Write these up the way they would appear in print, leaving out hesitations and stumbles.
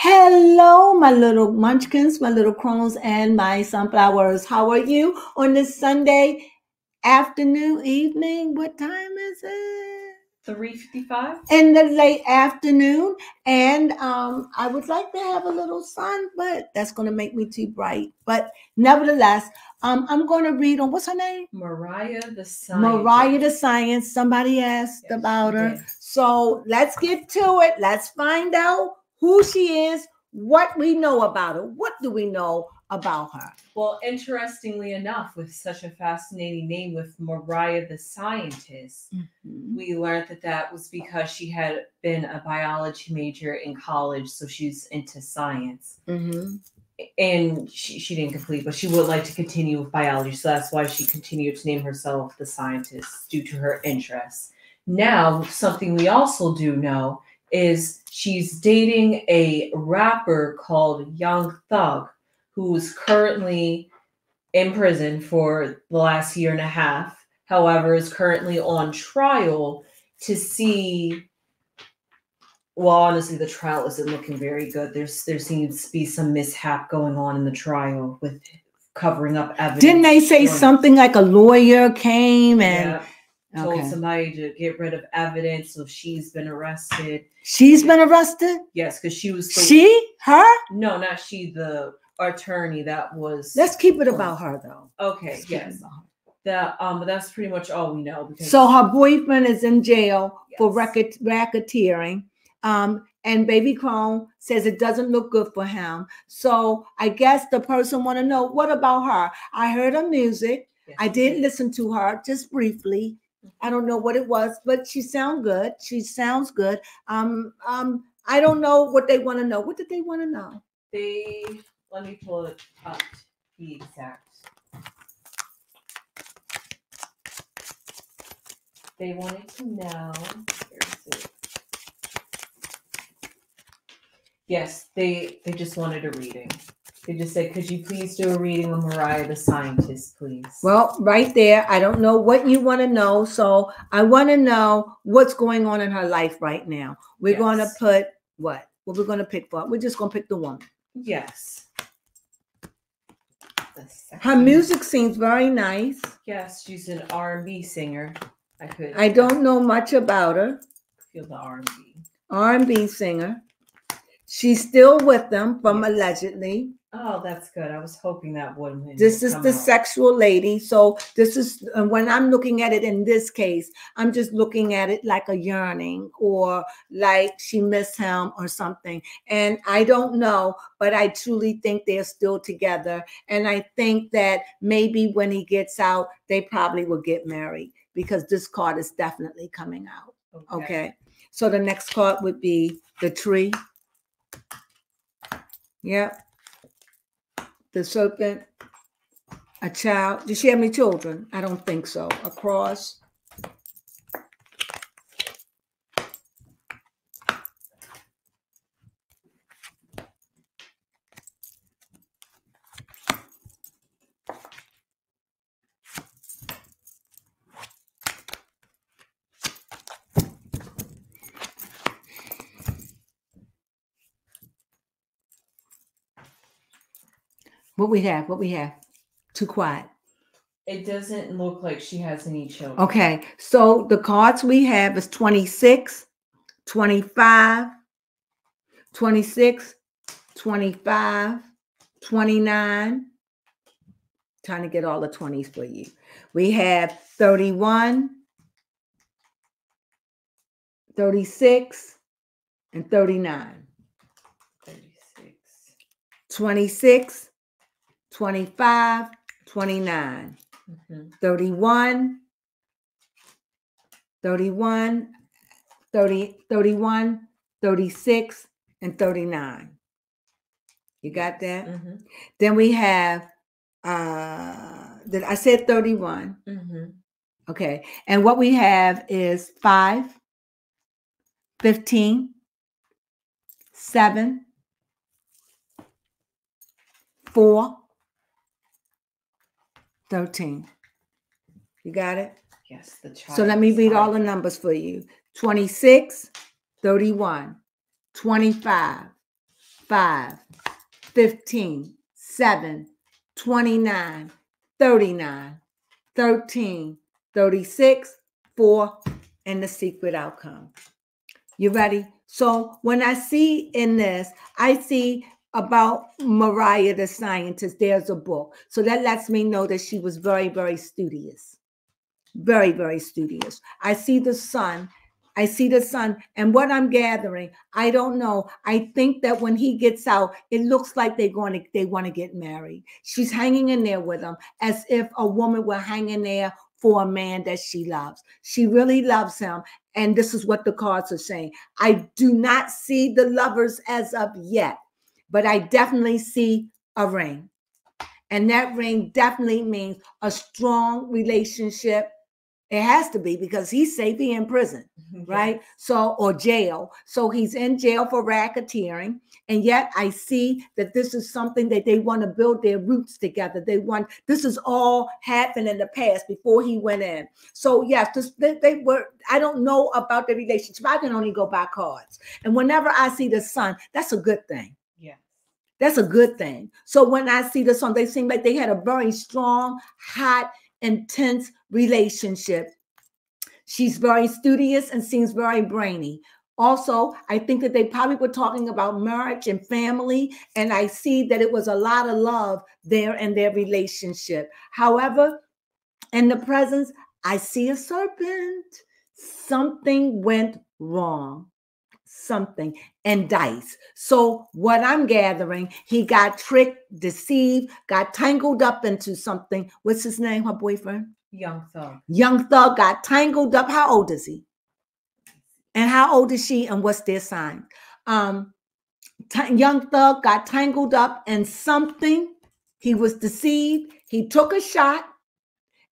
Hello, my little munchkins, my little crones, and my sunflowers. How are you on this Sunday afternoon, evening? What time is it? 3:55 in the late afternoon. And I would like to have a little sun, but that's going to make me too bright. But nevertheless, I'm going to read on what's her name? Mariah the Scientist. Mariah the Science. Somebody asked about her. So let's get to it. Let's find out who she is, what we know about her. What do we know about her? Well, interestingly enough, with such a fascinating name with Mariah the Scientist, we learned that was because she had been a biology major in college, so she's into science. And she didn't complete, but she would like to continue with biology, so that's why she continued to name herself the Scientist, due to her interests. Now, something we also do know is she's dating a rapper called Young Thug, who is currently in prison for the last year and a half. However, is currently on trial to see. Well, honestly, the trial isn't looking very good. There seems to be some mishap going on in the trial with covering up evidence. Didn't they say something like a lawyer came and told somebody to get rid of evidence, so she's been arrested. She's been arrested? Yes, because she was her? No, not she, the attorney that was. Let's keep it about her though. Okay, yes. But that's pretty much all we know. So her boyfriend is in jail for racketeering. And Baby Crone says it doesn't look good for him. So I guess the person want to know, what about her? I heard her music. Yes, I did listen to her just briefly. I don't know what it was, but she sounds good. She sounds good. I don't know what they want to know. What did they want to know? Let me pull it up, the exact. They wanted to know. Yes, they just wanted a reading. They just said, could you please do a reading on Mariah the Scientist, please? Well, right there, I don't know what you want to know. So I want to know what's going on in her life right now. We're going to put what? What we're going to pick for? We're just going to pick the woman. Yes. Her music seems very nice. Yes, she's an R&B singer. I don't know much about her. Feel the R&B. R&B singer. She's still with them from allegedly. Oh, that's good. I was hoping that wouldn't. This is the sexual lady. So this is when I'm looking at it in this case, I'm just looking at it like a yearning or like she missed him or something. And I don't know, but I truly think they're still together. And I think that maybe when he gets out, they probably will get married because this card is definitely coming out. Okay. So the next card would be the tree. Yep. The serpent, a child. Did she have any children? I don't think so. A cross. What we have? Too quiet. It doesn't look like she has any children. Okay, so the cards we have is 26, 25, 26, 25, 29. Trying to get all the 20s for you. We have 31, 36, and 39. 36. 26, 25, 29, 31, 31, 30, 31, 36, and 39. You got that? Then we have, I said 31. Okay. And what we have is 5, 15, 7, 4, 13. You got it? Yes, the child. So let me read all the numbers for you. 26, 31, 25, 5, 15, 7, 29, 39, 13, 36, 4, and the secret outcome. You ready? So when I see in this, I see about Mariah the scientist, there's a book. So that lets me know that she was very, very studious. Very, very studious. I see the sun. I see the sun. And what I'm gathering, I don't know. I think that when he gets out, it looks like they want to get married. She's hanging in there with him as if a woman were hanging there for a man that she loves. She really loves him. And this is what the cards are saying. I do not see the lovers as of yet, but I definitely see a ring. And that ring definitely means a strong relationship. It has to be because he's safe in prison, right? So, or jail. So he's in jail for racketeering. And yet I see that this is something that they want to build their roots together. This is all happened in the past before he went in. So yes, I don't know about the relationship. I can only go by cards. And whenever I see the sun, that's a good thing. Yeah. That's a good thing. So when I see the sun, they seem like they had a very strong, hot, intense relationship. She's very studious and seems very brainy. Also, I think that they probably were talking about marriage and family, and I see that it was a lot of love there in their relationship. However, in the presence, I see a serpent. Something went wrong. Something and dice. So what I'm gathering, he got tricked, deceived, got tangled up into something. What's his name? Her boyfriend? Young Thug. Young Thug got tangled up. How old is he? And how old is she? And what's their sign? Young Thug got tangled up in something. He was deceived. He took a shot.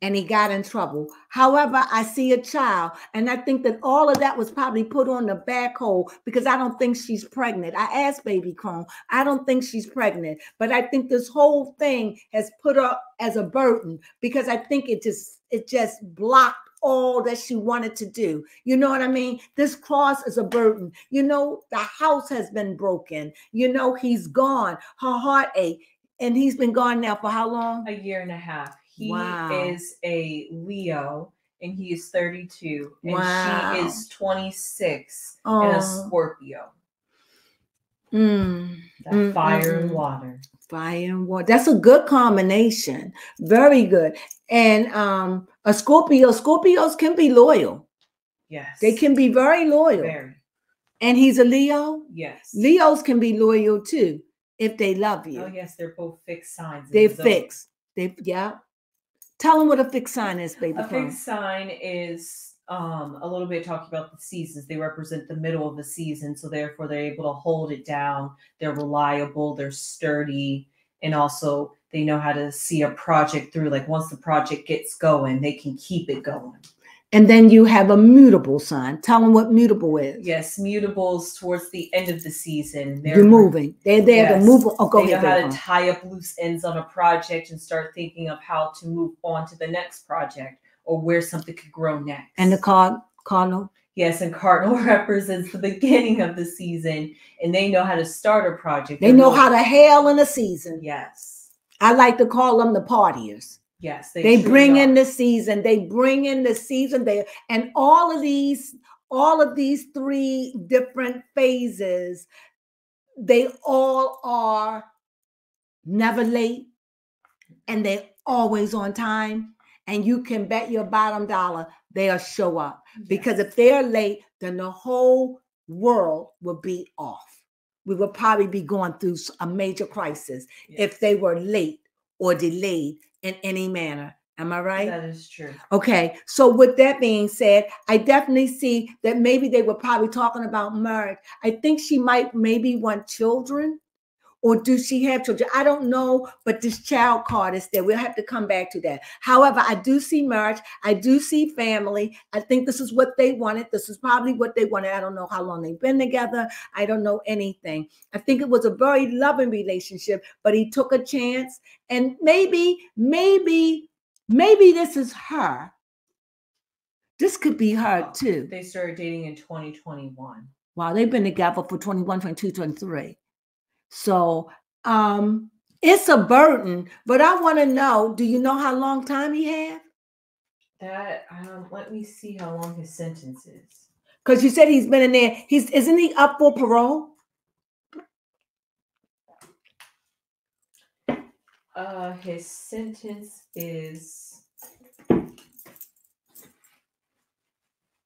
And he got in trouble. However, I see a child, and I think that all of that was probably put on the back hole because I don't think she's pregnant. I asked Baby Crone. I don't think she's pregnant, but I think this whole thing has put her as a burden because I think it just blocked all that she wanted to do. You know what I mean? This cross is a burden. You know, the house has been broken. You know, he's gone. Her heart ache. And he's been gone now for how long? A year and a half. He Wow. is a Leo and he is 32. And wow. she is 26 and a Scorpio. Fire and water. Fire and water. That's a good combination. Very good. And a Scorpios can be loyal. Yes. They can be very loyal. Very. And he's a Leo? Yes. Leos can be loyal too if they love you. Oh, yes. They're both fixed signs. They're fixed. Yeah. Tell them what a fixed sign is, baby. A fixed sign is a little bit talking about the seasons. They represent the middle of the season, so therefore they're able to hold it down. They're reliable, they're sturdy, and also they know how to see a project through. Like once the project gets going, they can keep it going. And then you have a mutable sign. Tell them what mutable is. Yes, mutables towards the end of the season. They're moving. They're there to move. Oh, go ahead. They know how to tie up loose ends on a project and start thinking of how to move on to the next project or where something could grow next. And the cardinal? Yes, and cardinal represents the beginning of the season, and they know how to start a project. They know how to hail in the season. Yes. I like to call them the partiers. Yes, they bring in the season. They bring in the season. And all of these 3 different phases, they all are never late, and they're always on time. And you can bet your bottom dollar they'll show up. Yes. Because if they're late, then the whole world will be off. We will probably be going through a major crisis if they were late or delayed in any manner. Am I right? That is true. Okay. So with that being said, I definitely see that maybe they were probably talking about marriage. I think she might maybe want children, or do she have children? I don't know, but this child card is there. We'll have to come back to that. However, I do see marriage. I do see family. I think this is what they wanted. This is probably what they wanted. I don't know how long they've been together. I don't know anything. I think it was a very loving relationship, but he took a chance. And maybe this is her. This could be her too. They started dating in 2021. Wow, they've been together for 21, 22, 23. So it's a burden, but I want to know, do you know how long time he had? That let me see how long his sentence is. Because you said he's been in there. Isn't he up for parole? His sentence is, oh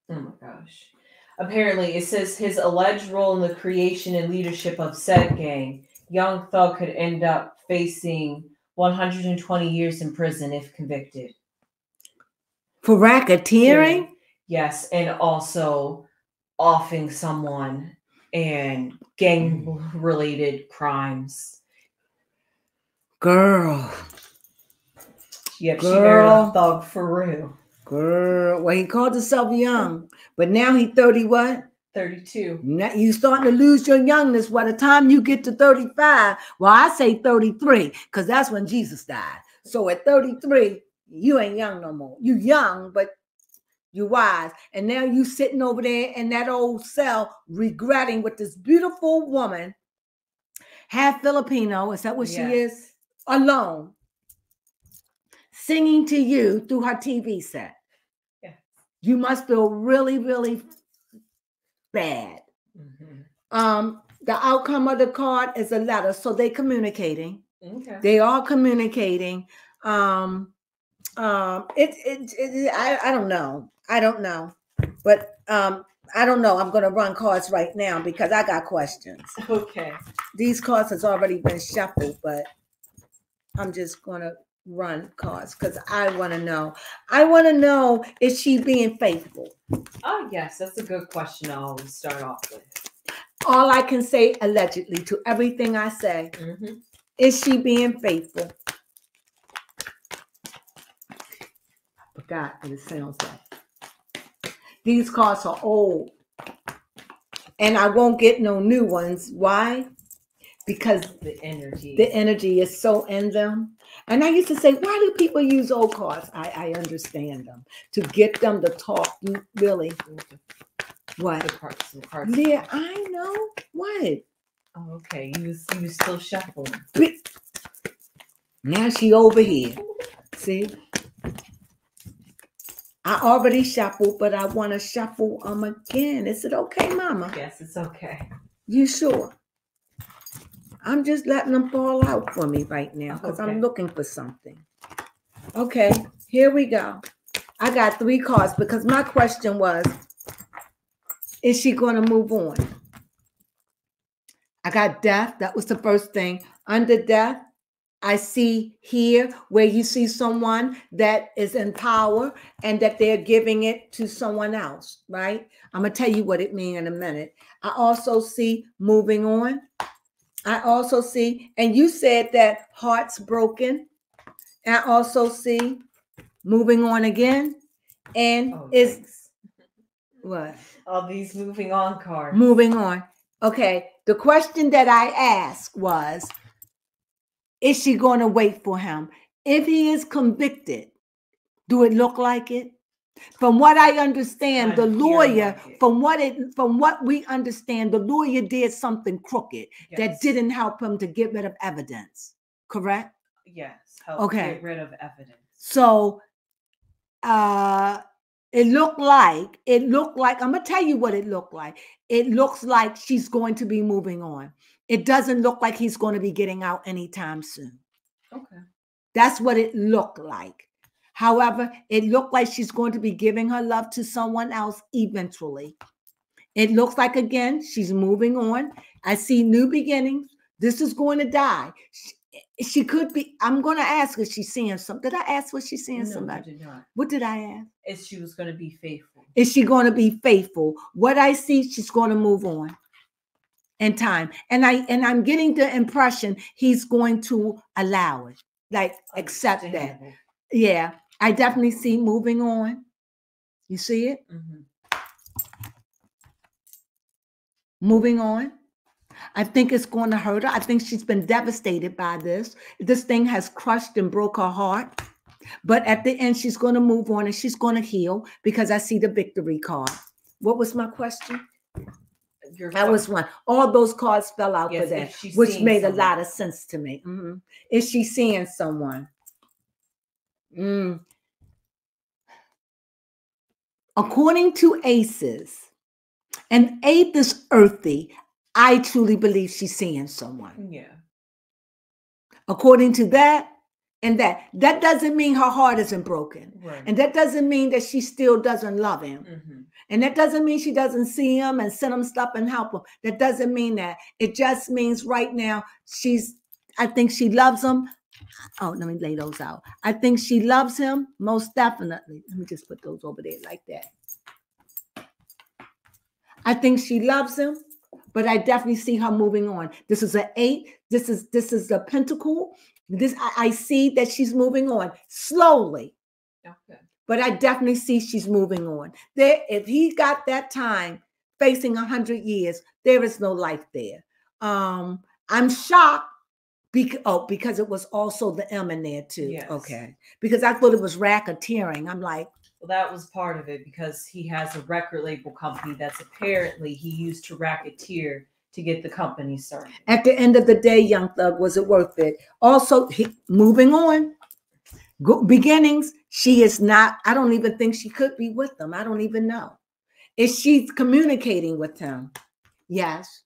my gosh. Apparently, it says his alleged role in the creation and leadership of said gang, young thug could end up facing 120 years in prison if convicted. For racketeering? Yes, and also offing someone and gang-related crimes. Girl. Yep, she married a thug for real. Girl. Well, he called himself young, but now he's 30 what? 32. Now you starting to lose your youngness. By the time you get to 35, well, I say 33, because that's when Jesus died. So at 33, you ain't young no more. You young, but you wise. And now you sitting over there in that old cell regretting with this beautiful woman, half Filipino, is that what she is? Alone, singing to you through her TV set. Yeah. You must feel really, really bad. Mm-hmm. The outcome of the card is a letter, so they're communicating. Okay. They are communicating. I don't know. I don't know. But I don't know. I'm going to run cards right now because I got questions. Okay. These cards has already been shuffled, but I'm just going to run cards because I want to know. I want to know, is she being faithful? Oh, yes. That's a good question to always start off with. All I can say allegedly to everything I say. Mm-hmm. Is she being faithful? I forgot what it sounds like. These cards are old. And I won't get no new ones. Why? Because the energy is so in them. And I used to say, why do people use old cards? I understand them. To get them to talk. You really. What? The cards. Yeah, I know. What? Oh, okay. You was still shuffling. Now she over here. See? I already shuffled, but I want to shuffle them again. Is it okay, Mama? Yes, it's okay. You sure? I'm just letting them fall out for me right now because I'm looking for something. Okay, here we go. I got 3 cards because my question was, is she going to move on? I got death. That was the first thing. Under death, I see here where you see someone that is in power and that they're giving it to someone else, right? I'm going to tell you what it means in a minute. I also see moving on. I also see, and you said that heart's broken. I also see moving on again. And thanks. What? All these moving on cards. Moving on. Okay. The question that I asked was, is she going to wait for him? If he is convicted, do it look like it? From what I understand, the lawyer, from what we understand, the lawyer did something crooked that didn't help him to get rid of evidence. Correct? Yes. Help get rid of evidence. So it looked like, I'm going to tell you what it looked like. It looks like she's going to be moving on. It doesn't look like he's going to be getting out anytime soon. Okay. That's what it looked like. However, it looked like she's going to be giving her love to someone else eventually. It looks like, again, she's moving on. I see new beginnings. This is going to die. She could be, I'm going to ask her if she's seeing something. Did I ask what she's seeing somebody? No, you did not. What did I ask? If she was going to be faithful. Is she going to be faithful? What I see, she's going to move on in time. And I'm getting the impression he's going to allow it. Like, accept that. Yeah, I definitely see moving on. You see it? Mm-hmm. Moving on. I think it's going to hurt her. I think she's been devastated by this. This thing has crushed and broke her heart. But at the end, she's going to move on and she's going to heal because I see the victory card. What was my question? That was one. All those cards fell out for that, which made a lot of sense to me. Is she seeing someone? According to aces, and 8 is earthy, I truly believe she's seeing someone. Yeah. According to that, and that doesn't mean her heart isn't broken. Right. And that doesn't mean that she still doesn't love him. And that doesn't mean she doesn't see him and send him stuff and help him. That doesn't mean that. It just means right now I think she loves him. Oh, let me lay those out. I think she loves him, most definitely. Let me just put those over there like that. I think she loves him, but I definitely see her moving on. This is an 8. This is a pentacle. I see that she's moving on slowly. Okay. But I definitely see she's moving on. If he got that time facing 100 years, there is no life there. I'm shocked because it was also the M in there too. Yes. Okay. Because I thought it was racketeering. I'm like, well, that was part of it because he has a record label company that's apparently he used to racketeer to get the company started. At the end of the day, Young Thug, was it worth it? Also, moving on. Beginnings, she is not, I don't even think she could be with them. I don't even know. Is she communicating with him? Yes.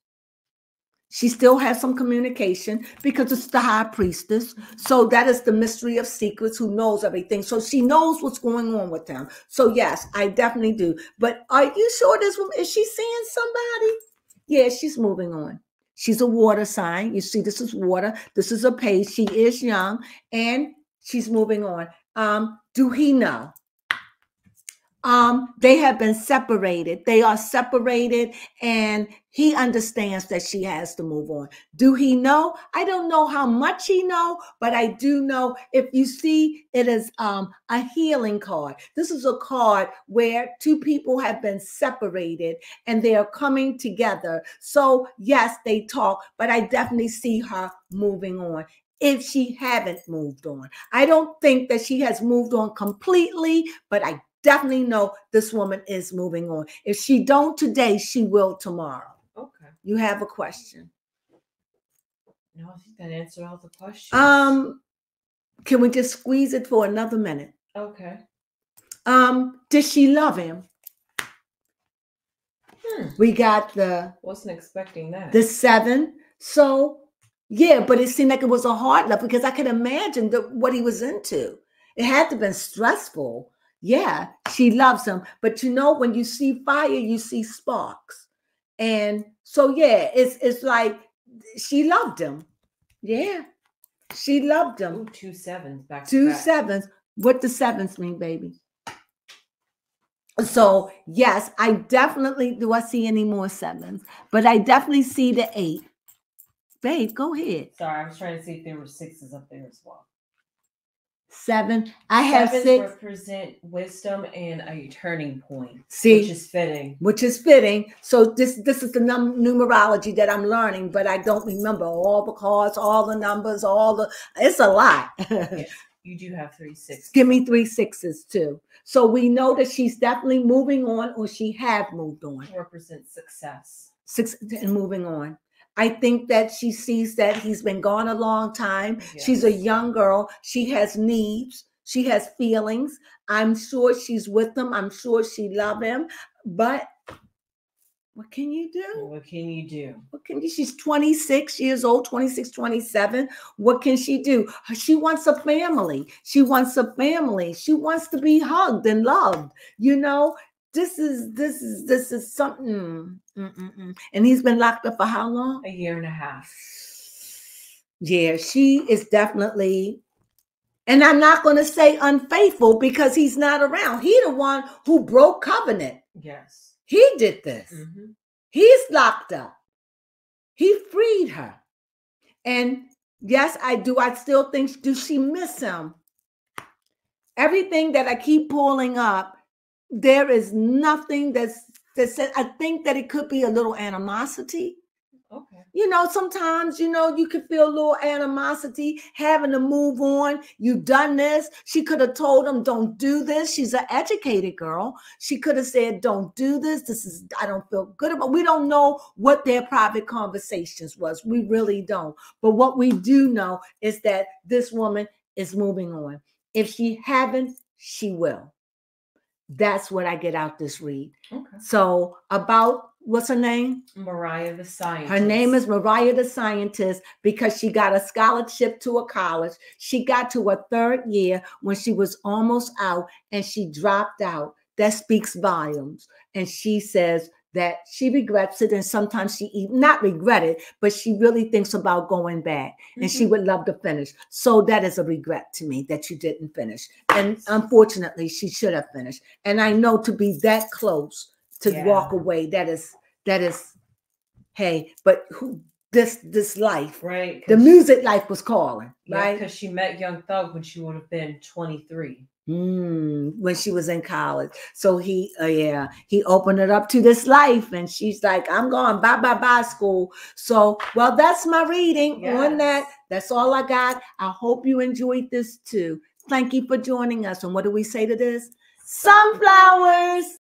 She still has some communication because it's the high priestess. So that is the mystery of secrets, who knows everything. So she knows what's going on with him. So yes, I definitely do. But are you sure this woman, is she seeing somebody? Yeah, she's moving on. She's a water sign. You see, this is water. This is a page. She is young and she's moving on. Do he know? They have been separated. They are separated and he understands that she has to move on. Do he know? I don't know how much he know, but I do know if you see it is a healing card. This is a card where 2 people have been separated and they are coming together. So yes, they talk, but I definitely see her moving on. If she haven't moved on, I don't think that she has moved on completely, but I definitely know this woman is moving on. If she don't today, she will tomorrow. Okay. You have a question? No, I think that answered all the questions. Can we just squeeze it for another minute? Okay. Does she love him? We got wasn't expecting that. The 7. So yeah, but it seemed like it was a hard love because I could imagine what he was into. It had to have been stressful. Yeah, she loves him. But you know, when you see fire, you see sparks. And so, yeah, it's like she loved him. Yeah, she loved him. Ooh, 2 7s back to 2 back. 7s. What the 7s mean, baby? So, yes, I definitely, do I see any more 7s? But I definitely see the 8. Babe, go ahead. Sorry, I was trying to see if there were 6s up there as well. 7. I have 7s 6. represent wisdom and a turning point. See, which is fitting. Which is fitting. So this is the numerology that I'm learning, but I don't remember all the cards, all the numbers, it's a lot. Yes, you do have 3 6s. Give me 3 6s too. So we know that she's definitely moving on, or she have moved on. Represents success. 6 and moving on. I think that she sees that he's been gone a long time. Yes. She's a young girl. She has needs. She has feelings. I'm sure she's with him. I'm sure she loves him. But what can you do? What can you do? What can you? She's 26 years old, 26, 27. What can she do? She wants a family. She wants a family. She wants to be hugged and loved. You know, this is something. And he's been locked up for how long? 1.5 years. Yeah, she is definitely, and I'm not going to say unfaithful because he's not around. He the one who broke covenant. Yes. He did this. He's locked up. He freed her. And yes, I do. I still think, do she miss him? Everything that I keep pulling up, there is nothing that says, I think that it could be a little animosity. Okay. You know, sometimes, you know, you could feel a little animosity, having to move on. You've done this. She could have told him, don't do this. She's an educated girl. She could have said, don't do this. I don't feel good about. We don't know what their private conversations was. We really don't. But what we do know is that this woman is moving on. If she haven't, she will. That's what I get out this read. Okay. So about, what's her name? Mariah the Scientist. Her name is Mariah the Scientist because she got a scholarship to a college. She got to her third year when she was almost out and she dropped out. That speaks volumes. And she says that she regrets it, and sometimes she even not regret it, but she really thinks about going back, and she would love to finish. So that is a regret to me that you didn't finish. And unfortunately, she should have finished. And I know to be that close to walk away, that is, hey, but who this life, right? The music life was calling, right? Because she met Young Thug when she would have been 23. When she was in college. So he opened it up to this life, and she's like, I'm going bye school. So, well, that's my reading on that. That's all I got. I hope you enjoyed this too. Thank you for joining us. And what do we say to this? Sunflowers.